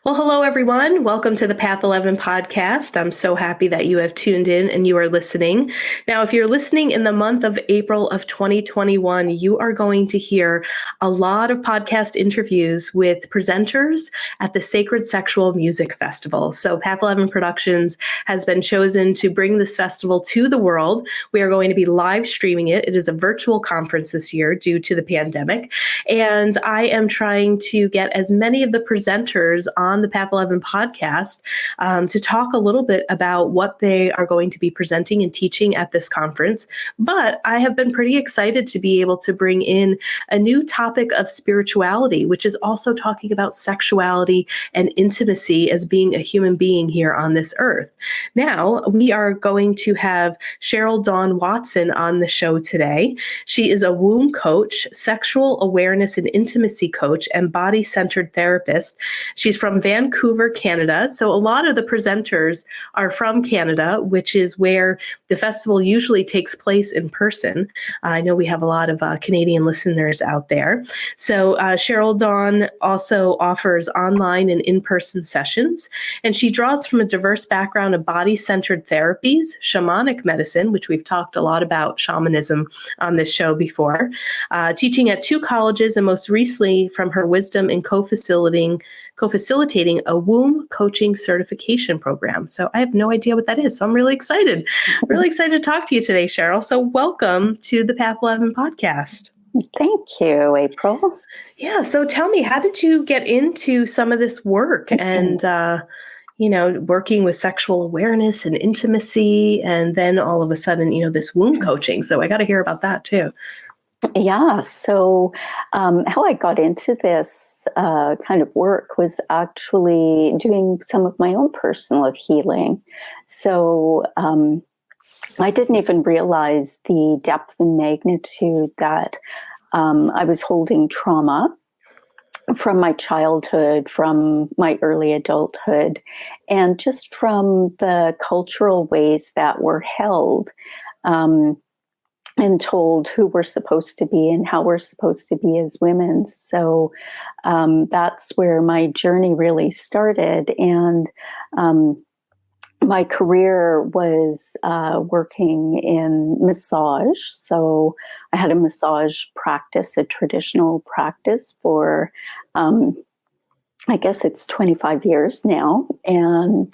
Well, hello, everyone. Welcome to the Path 11 podcast. I'm so happy that you have tuned in and you are listening. Now, if you're listening in the month of April of 2021, you are going to hear a lot of podcast interviews with presenters at the Sacred Sexual Music Festival. So Path 11 Productions has been chosen to bring this festival to the world. We are going to be live streaming it. It is a virtual conference this year due to the pandemic. And I am trying to get as many of the presenters on the Path 11 podcast to talk a little bit about what they are going to be presenting and teaching at this conference. But I have been pretty excited to be able to bring in a new topic of spirituality, which is also talking about sexuality and intimacy as being a human being here on this earth. Now, we are going to have Sheryl-Dawn Watson on the show today. She is a womb coach, sexual awareness and intimacy coach, and body-centered therapist. She's from Vancouver, Canada. So a lot of the presenters are from Canada, which is where the festival usually takes place in person. I know we have a lot of Canadian listeners out there. So Sheryl-Dawn also offers online and in-person sessions, and she draws from a diverse background of body-centered therapies, shamanic medicine, which we've talked a lot about shamanism on this show before, teaching at 2 colleges, and most recently from her wisdom in co-facilitating a womb coaching certification program. So I have no idea what that is. So I'm really excited. Really excited to talk to you today, Sheryl. So welcome to the Path 11 podcast. Thank you, April. Yeah. So tell me, how did you get into some of this work and, working with sexual awareness and intimacy, and then all of a sudden, this womb coaching. So I got to hear about that too. Yeah, so how I got into this kind of work was actually doing some of my own personal healing. So I didn't even realize the depth and magnitude that I was holding trauma from my childhood, from my early adulthood, and just from the cultural ways that we're held. And told who we're supposed to be and how we're supposed to be as women. So that's where my journey really started. And my career was working in massage. So I had a massage practice, a traditional practice for I guess it's 25 years now, and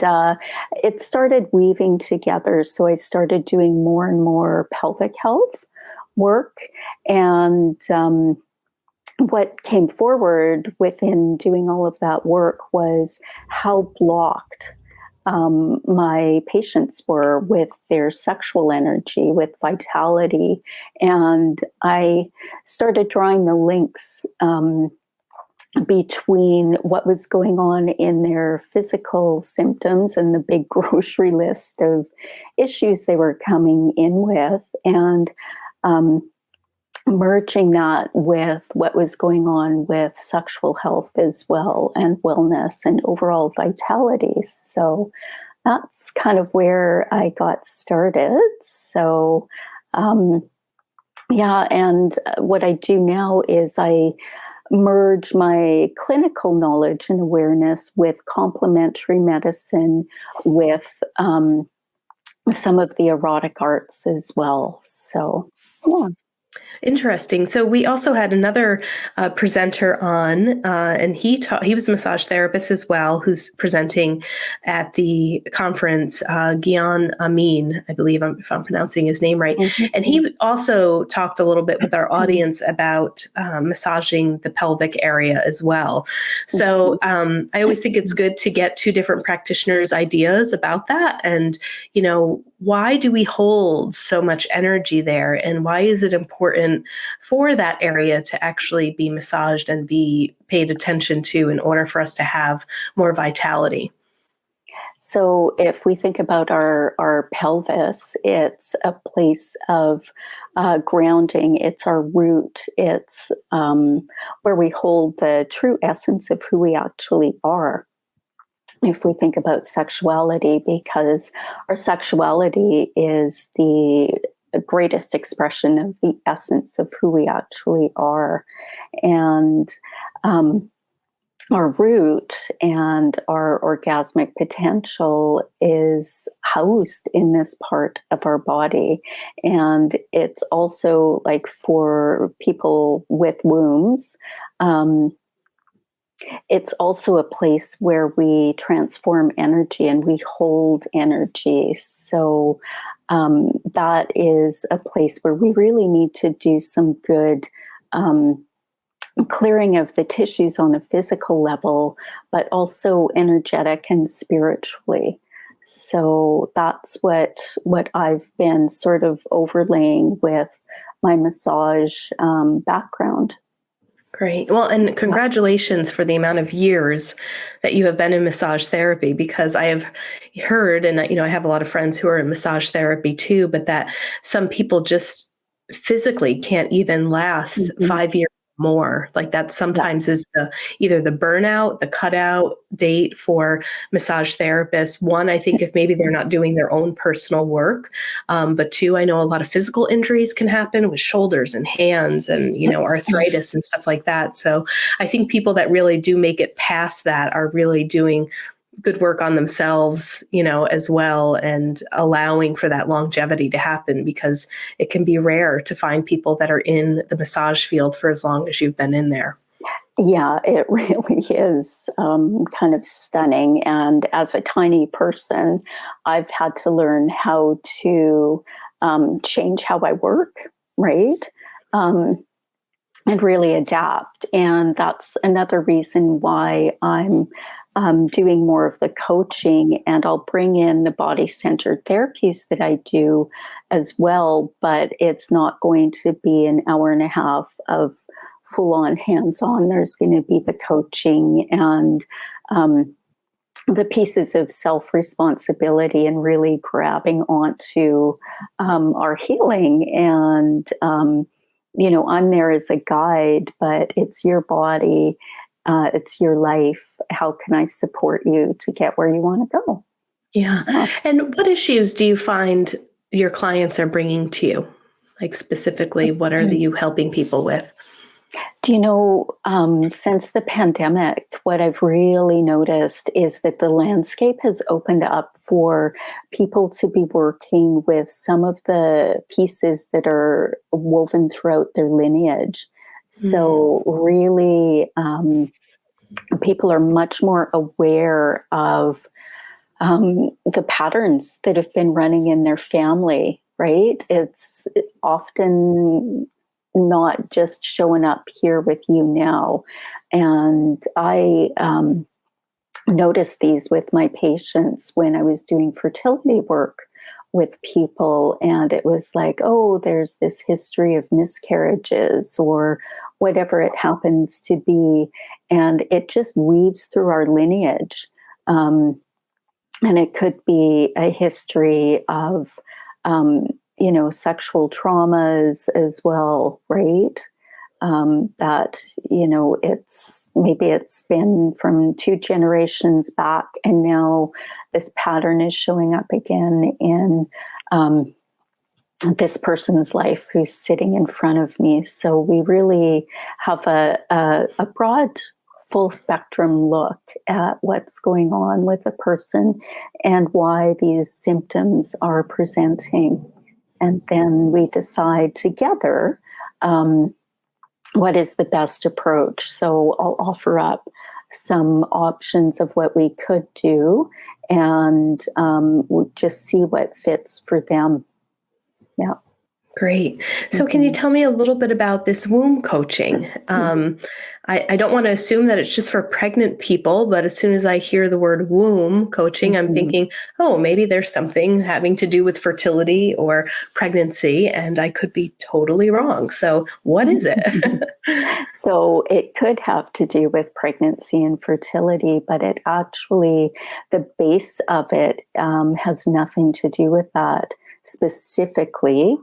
it started weaving together. So I started doing more and more pelvic health work, and what came forward within doing all of that work was how blocked my patients were with their sexual energy, with vitality, and I started drawing the links between what was going on in their physical symptoms and the big grocery list of issues they were coming in with, and merging that with what was going on with sexual health as well, and wellness and overall vitality. So that's kind of where I got started. So and what I do now is I merge my clinical knowledge and awareness with complementary medicine, with some of the erotic arts as well. So, yeah. Interesting. So we also had another presenter on, and he was a massage therapist as well, who's presenting at the conference, Gian Amin, I believe, if I'm pronouncing his name right. Mm-hmm. And he also talked a little bit with our audience about massaging the pelvic area as well. So I always think it's good to get 2 different practitioners' ideas about that. And, why do we hold so much energy there? And why is it important for that area to actually be massaged and be paid attention to in order for us to have more vitality? So if we think about our pelvis, it's a place of grounding. It's our root. It's where we hold the true essence of who we actually are. If we think about sexuality, because our sexuality is the greatest expression of the essence of who we actually are. And our root and our orgasmic potential is housed in this part of our body. And it's also like for people with wombs, it's also a place where we transform energy and we hold energy. So that is a place where we really need to do some good clearing of the tissues on a physical level, but also energetic and spiritually. So that's what I've been sort of overlaying with my massage background. Great. Well, and congratulations for the amount of years that you have been in massage therapy, because I have heard, and I have a lot of friends who are in massage therapy too, but that some people just physically can't even last Mhm. 5 years more. Like that sometimes is either the burnout, the cutout date for massage therapists. One, I think if maybe they're not doing their own personal work, but two, I know a lot of physical injuries can happen with shoulders and hands and, arthritis and stuff like that. So I think people that really do make it past that are really doing good work on themselves, as well, and allowing for that longevity to happen, because it can be rare to find people that are in the massage field for as long as you've been in there. Yeah, it really is kind of stunning. And as a tiny person, I've had to learn how to change how I work, right? And really adapt. And that's another reason why I'm doing more of the coaching, and I'll bring in the body-centered therapies that I do as well, but it's not going to be an hour and a half of full-on hands-on. There's going to be the coaching and the pieces of self-responsibility and really grabbing onto our healing. And I'm there as a guide, but it's your body, it's your life. How can I support you to get where you want to go? Yeah. And what issues do you find your clients are bringing to you? Like specifically, what are you helping people with? Do you know, since the pandemic, what I've really noticed is that the landscape has opened up for people to be working with some of the pieces that are woven throughout their lineage. So really, people are much more aware of the patterns that have been running in their family, right? It's often not just showing up here with you now. And I noticed these with my patients when I was doing fertility work with people. And it was like, oh, there's this history of miscarriages or whatever it happens to be. And it just weaves through our lineage. And it could be a history of, sexual traumas as well, right? That, it's been from 2 generations back, and now this pattern is showing up again in this person's life who's sitting in front of me. So we really have a broad, full spectrum look at what's going on with a person and why these symptoms are presenting. And then we decide together what is the best approach. So I'll offer up some options of what we could do, and we'll just see what fits for them. Yeah. Great. So can you tell me a little bit about this womb coaching? I don't want to assume that it's just for pregnant people, but as soon as I hear the word womb coaching, I'm thinking, oh, maybe there's something having to do with fertility or pregnancy, and I could be totally wrong. So what is it? So it could have to do with pregnancy and fertility, but it actually, the base of it has nothing to do with that specifically.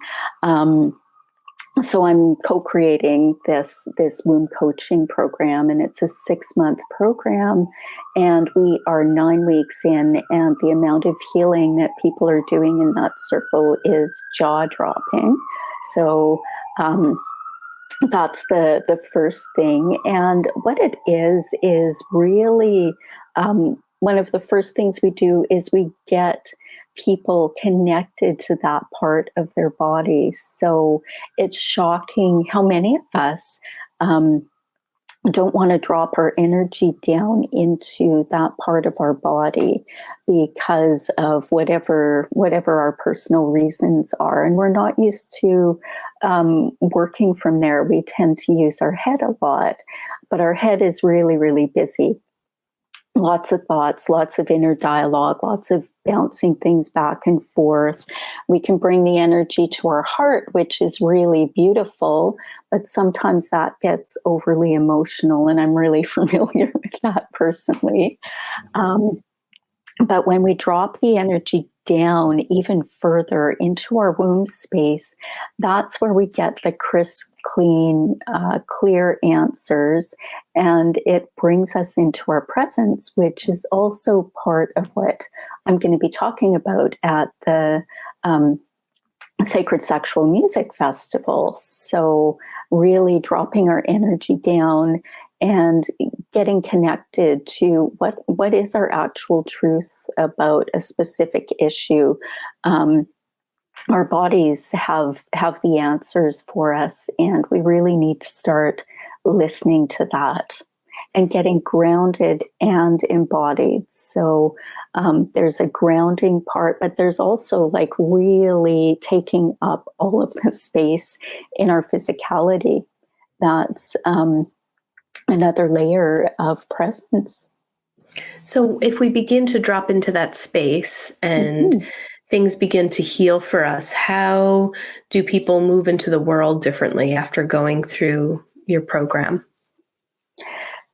So I'm co-creating this womb coaching program, and it's a 6-month program, and we are 9 weeks in, and the amount of healing that people are doing in that circle is jaw-dropping. So that's the first thing. And what it is really one of the first things we do is we get people connected to that part of their body. So it's shocking how many of us don't want to drop our energy down into that part of our body because of whatever our personal reasons are, and we're not used to working from there. We tend to use our head a lot, but our head is really, really busy. Lots of thoughts, lots of inner dialogue, lots of bouncing things back and forth. We can bring the energy to our heart, which is really beautiful, but sometimes that gets overly emotional, and I'm really familiar with that personally. But when we drop the energy down even further into our womb space, that's where we get the crisp, clean, clear answers. And it brings us into our presence, which is also part of what I'm going to be talking about at the Sacred Sexual Music Festival. So really dropping our energy down and getting connected to what is our actual truth about a specific issue. Our bodies have the answers for us, and we really need to start listening to that and getting grounded and embodied. So there's a grounding part, but there's also like really taking up all of the space in our physicality. That's another layer of presence. So if we begin to drop into that space and things begin to heal for us, how do people move into the world differently after going through your program?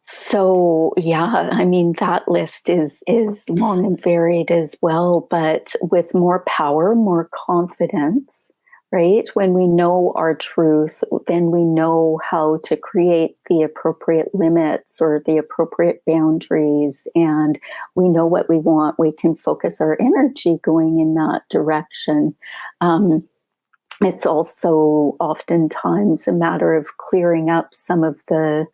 So yeah, I mean that list is long and varied as well, but with more power, more confidence, right? When we know our truth, then we know how to create the appropriate limits or the appropriate boundaries, and we know what we want. We can focus our energy going in that direction. It's also oftentimes a matter of clearing up some of the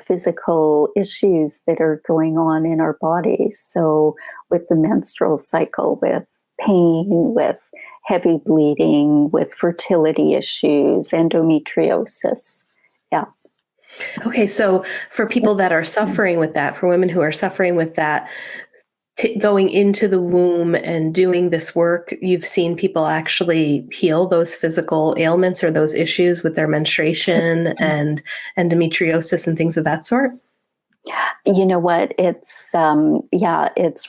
physical issues that are going on in our bodies. So with the menstrual cycle, with pain, with heavy bleeding, with fertility issues, endometriosis. Yeah. Okay, so for people that are suffering with that, for women who are suffering with that, going into the womb and doing this work, you've seen people actually heal those physical ailments or those issues with their menstruation and endometriosis and things of that sort? You know what? It's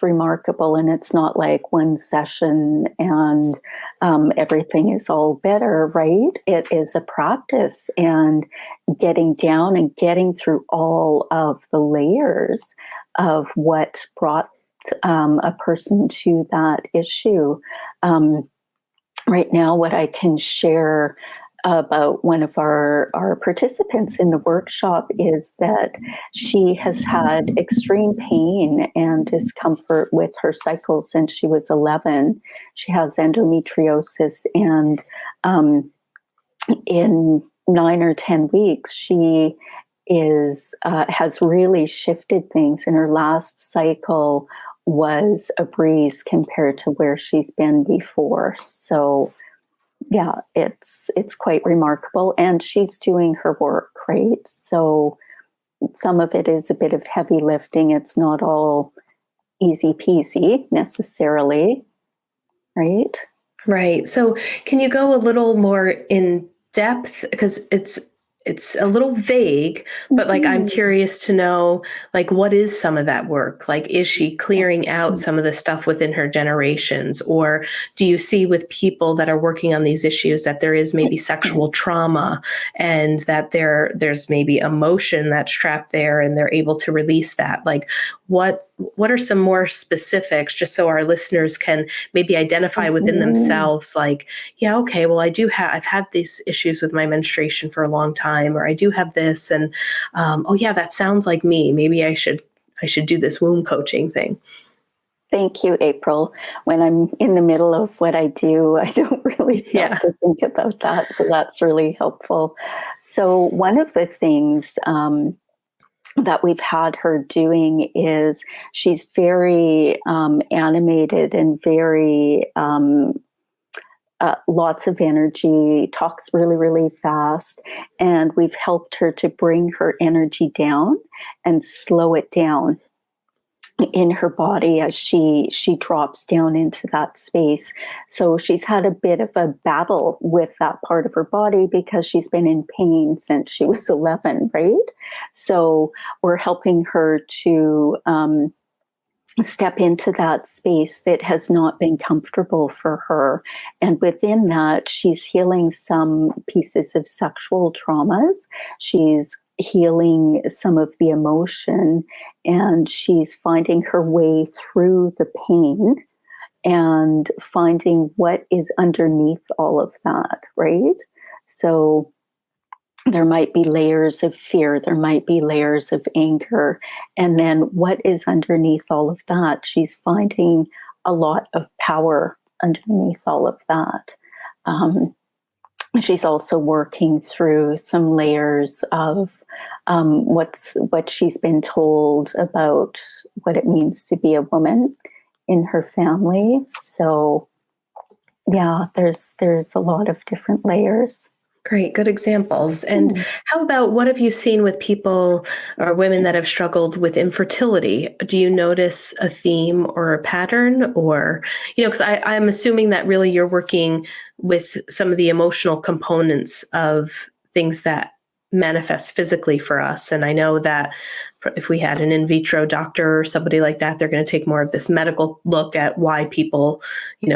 remarkable, and it's not like one session and everything is all better, right? It is a practice, and getting down and getting through all of the layers of what brought a person to that issue. Right now, what I can share about one of our participants in the workshop is that she has had extreme pain and discomfort with her cycle since she was 11. She has endometriosis, and in 9 or 10 weeks, she has really shifted things. In her last cycle was a breeze compared to where she's been before. So yeah, it's quite remarkable, and she's doing her work, right? So some of it is a bit of heavy lifting. It's not all easy peasy necessarily, right? Right. So can you go a little more in depth? Because it's a little vague, but like I'm curious to know, like, what is some of that work? Like, is she clearing out some of the stuff within her generations? Or do you see with people that are working on these issues that there is maybe sexual trauma, and that there's maybe emotion that's trapped there and they're able to release that? Like, what are some more specifics, just so our listeners can maybe identify within themselves, like, yeah, okay, well, I've had these issues with my menstruation for a long time, or I do have this, and oh yeah, that sounds like me. Maybe I should do this womb coaching thing. Thank you, April. When I'm in the middle of what I do, I don't really stop Yeah. to think about that. So that's really helpful. So one of the things that we've had her doing is she's very animated and very lots of energy, talks really, really fast. And we've helped her to bring her energy down and slow it down in her body as she drops down into that space. So she's had a bit of a battle with that part of her body because she's been in pain since she was 11, right? So we're helping her to step into that space that has not been comfortable for her. And within that, she's healing some pieces of sexual traumas. She's healing some of the emotion, and she's finding her way through the pain and finding what is underneath all of that, right? So there might be layers of fear, there might be layers of anger. And then what is underneath all of that? She's finding a lot of power underneath all of that. She's also working through some layers of what she's been told about what it means to be a woman in her family. So yeah, there's a lot of different layers. Great, good examples. And how about what have you seen with people or women that have struggled with infertility? Do you notice a theme or a pattern? Or, because I'm assuming that really you're working with some of the emotional components of things that manifest physically for us. And I know that if we had an in vitro doctor or somebody like that, they're going to take more of this medical look at why people,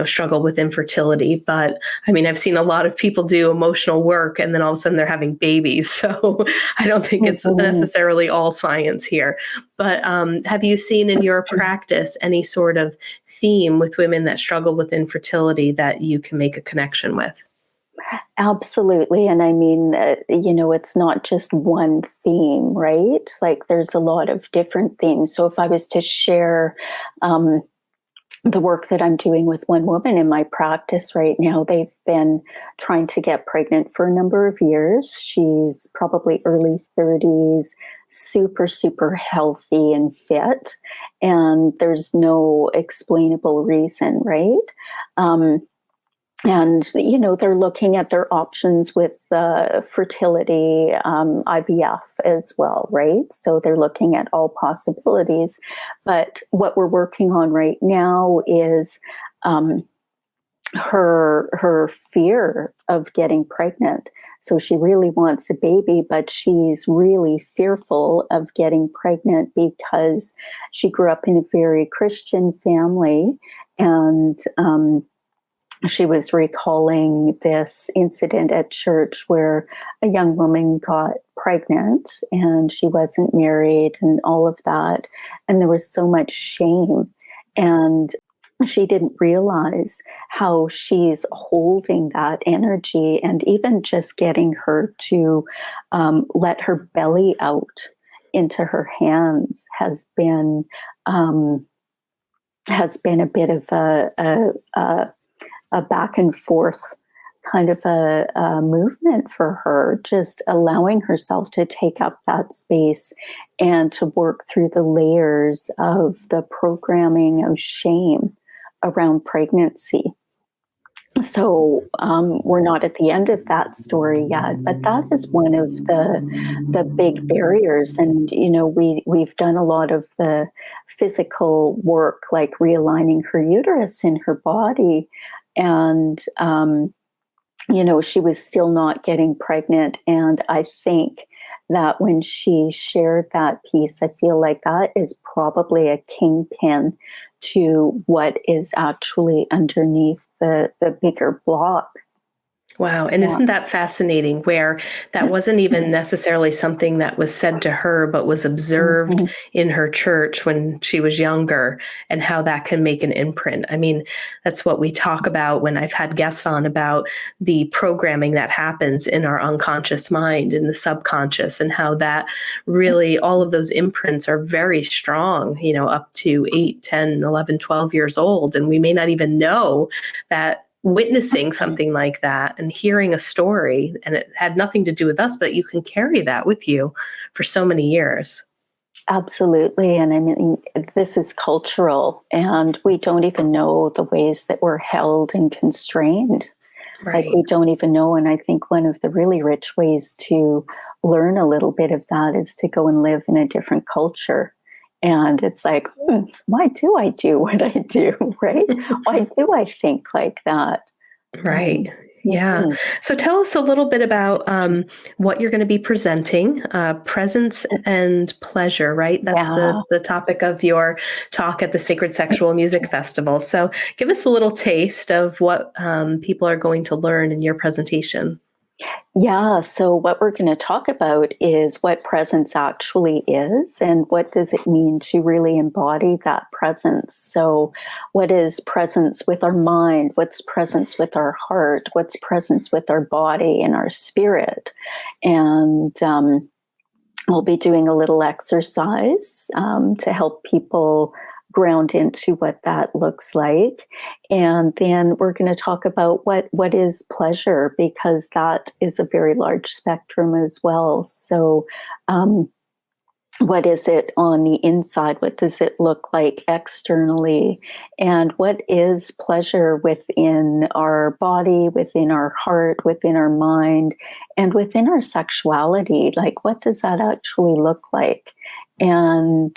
struggle with infertility. But I mean, I've seen a lot of people do emotional work and then all of a sudden they're having babies. So I don't think it's necessarily all science here. But have you seen in your practice any sort of theme with women that struggle with infertility that you can make a connection with? Absolutely. And I mean, it's not just one theme, right? Like there's a lot of different themes. So if I was to share the work that I'm doing with one woman in my practice right now, they've been trying to get pregnant for a number of years. She's probably early 30s, super, super healthy and fit. And there's no explainable reason, right? And, they're looking at their options with fertility, IVF as well, right? So they're looking at all possibilities. But what we're working on right now is her fear of getting pregnant. So she really wants a baby, but she's really fearful of getting pregnant because she grew up in a very Christian family, and she was recalling this incident at church where a young woman got pregnant and she wasn't married and all of that. And there was so much shame. And she didn't realize how she's holding that energy, and even just getting her to let her belly out into her hands has been a bit of a back and forth kind of a movement for her, just allowing herself to take up that space and to work through the layers of the programming of shame around pregnancy. So we're not at the end of that story yet, but that is one of the big barriers. And we've done a lot of the physical work, like realigning her uterus in her body, and she was still not getting pregnant. And I think that when she shared that piece, I feel like that is probably a kingpin to what is actually underneath the bigger block. Wow. And Yeah. isn't that fascinating where that wasn't even necessarily something that was said to her, but was observed Mhm. in her church when she was younger, and how that can make an imprint? I mean, that's what we talk about when I've had guests on about the programming that happens in our unconscious mind, in the subconscious, and how that really, all of those imprints are very strong, up to 8, 10, 11, 12 years old. And we may not even know that witnessing something like that and hearing a story, and it had nothing to do with us, but you can carry that with you for so many years. Absolutely. And I mean, this is cultural, and we don't even know the ways that we're held and constrained. Like, Right. we don't even know. And I think one of the really rich ways to learn a little bit of that is to go and live in a different culture. And it's like, why do I do what I do? Right? Why do I think like that? Right. Um, Yeah. mhm. So tell us a little bit about what you're going to be presenting, presence and pleasure, right? That's Yeah. the topic of your talk at the Sacred Sexual Music Festival. So give us a little taste of what people are going to learn in your presentation. Yeah, so what we're going to talk about is what presence actually is and what does it mean to really embody that presence. So what is presence with our mind? What's presence with our heart? What's presence with our body and our spirit? And we'll be doing a little exercise to help people ground into what that looks like. And then we're going to talk about what is pleasure, because that is a very large spectrum as well. So, what is it on the inside? What does it look like externally? And what is pleasure within our body, within our heart, within our mind, and within our sexuality? Like, what does that actually look like? And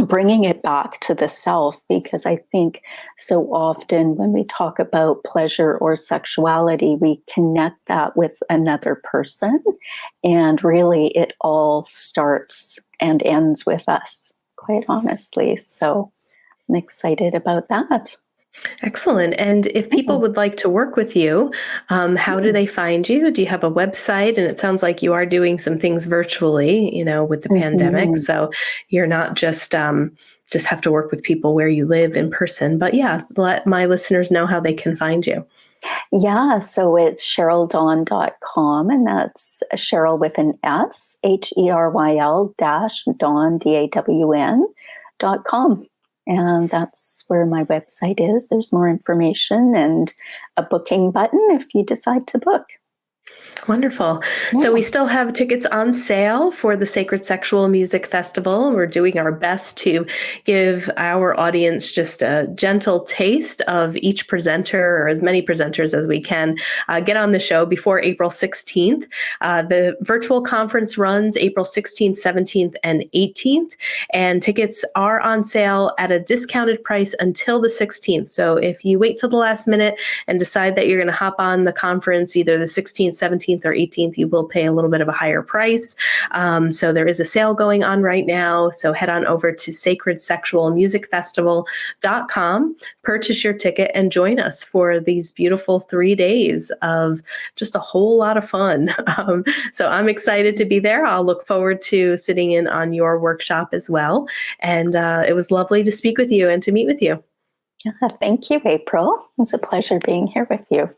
bringing it back to the self, because I think so often when we talk about pleasure or sexuality, we connect that with another person, and really it all starts and ends with us, quite honestly. So I'm excited about that. Excellent. And if people would like to work with you, how do they find you? Do you have a website? And it sounds like you are doing some things virtually, with the pandemic. Mhm. So you're not just have to work with people where you live in person. But yeah, let my listeners know how they can find you. Yeah, so it's Sheryl-Dawn.com, and that's Cheryl with an S, HERYL dash Dawn, DAWN.com. And that's where my website is. There's more information and a booking button if you decide to book. Wonderful. So Yeah. we still have tickets on sale for the Sacred Sexual Music Festival. We're doing our best to give our audience just a gentle taste of each presenter, or as many presenters as we can get on the show before April 16th. The virtual conference runs April 16th, 17th, and 18th, and tickets are on sale at a discounted price until the 16th. So if you wait till the last minute and decide that you're going to hop on the conference, either the 16th, 17th, or 18th, you will pay a little bit of a higher price. So there is a sale going on right now. So head on over to sacredsexualmusicfestival.com, purchase your ticket, and join us for these beautiful 3 days of just a whole lot of fun. So I'm excited to be there. I'll look forward to sitting in on your workshop as well. And it was lovely to speak with you and to meet with you. Thank you, April. It was a pleasure being here with you.